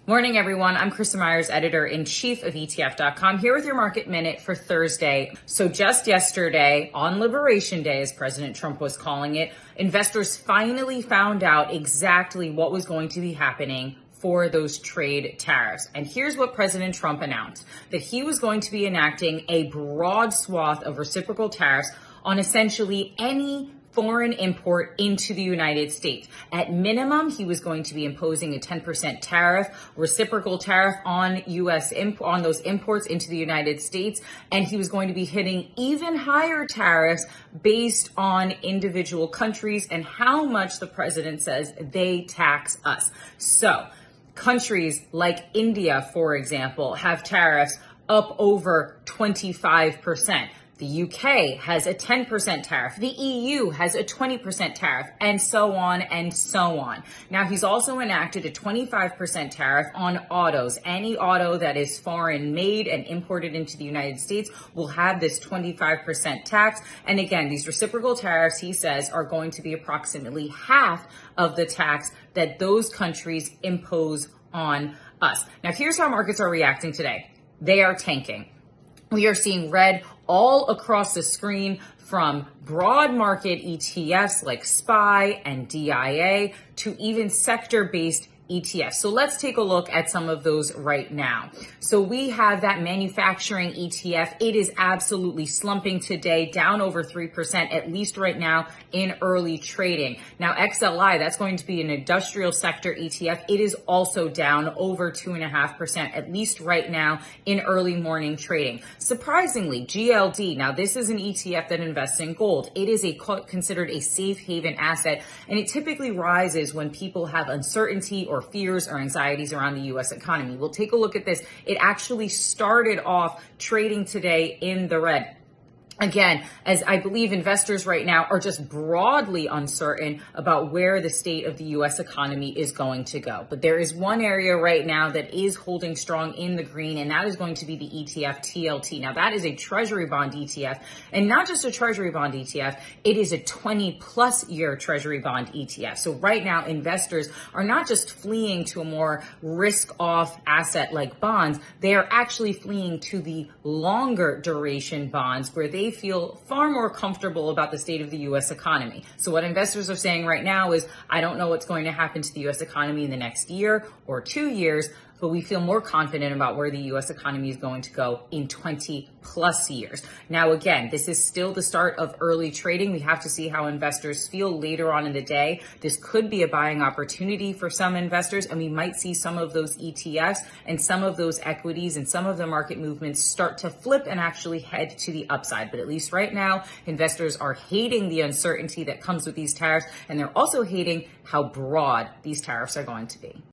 Morning, everyone. I'm Krista Myers, editor-in-chief of ETF.com, here with your market minute for Thursday. So just yesterday, on Liberation Day, as President Trump was calling it, investors finally found out exactly what was going to be happening for those trade tariffs. And here's what President Trump announced, that he was going to be enacting a broad swath of reciprocal tariffs on essentially any foreign import into the United States. At minimum, he was going to be imposing a 10% tariff, reciprocal tariff on on those imports into the United States, and he was going to be hitting even higher tariffs based on individual countries and how much the president says they tax us. So, countries like India, for example, have tariffs up over 25%. The UK has a 10% tariff. The EU has a 20% tariff, and so on and so on. Now, he's also enacted a 25% tariff on autos. Any auto that is foreign made and imported into the United States will have this 25% tax. And again, these reciprocal tariffs, he says, are going to be approximately half of the tax that those countries impose on us. Now, here's how markets are reacting today. They are tanking. We are seeing red all across the screen, from broad market ETFs like SPY and DIA to even sector-based ETFs. So let's take a look at some of those right now. So we have that manufacturing ETF. It is absolutely slumping today, down over 3%, at least right now in early trading. Now, XLI, that's going to be an industrial sector ETF. It is also down over 2.5%, at least right now in early morning trading. Surprisingly, GLD, now this is an ETF that invests in gold. It is considered a safe haven asset, and it typically rises when people have uncertainty or fears or anxieties around the U.S. economy. We'll take a look at this. It actually started off trading today in the red. Again, as I believe investors right now are just broadly uncertain about where the state of the U.S. economy is going to go. But there is one area right now that is holding strong in the green, and that is going to be the ETF TLT. Now, that is a Treasury bond ETF, and not just a Treasury bond ETF, it is a 20-plus year Treasury bond ETF. So right now, investors are not just fleeing to a more risk-off asset like bonds, they are actually fleeing to the longer duration bonds where they feel far more comfortable about the state of the U.S. economy. So what investors are saying right now is, I don't know what's going to happen to the U.S. economy in the next year or 2 years, but we feel more confident about where the U.S. economy is going to go in 20-plus years. Now, again, this is still the start of early trading. We have to see how investors feel later on in the day. This could be a buying opportunity for some investors, and we might see some of those ETFs and some of those equities and some of the market movements start to flip and actually head to the upside. But at least right now, investors are hating the uncertainty that comes with these tariffs, and they're also hating how broad these tariffs are going to be.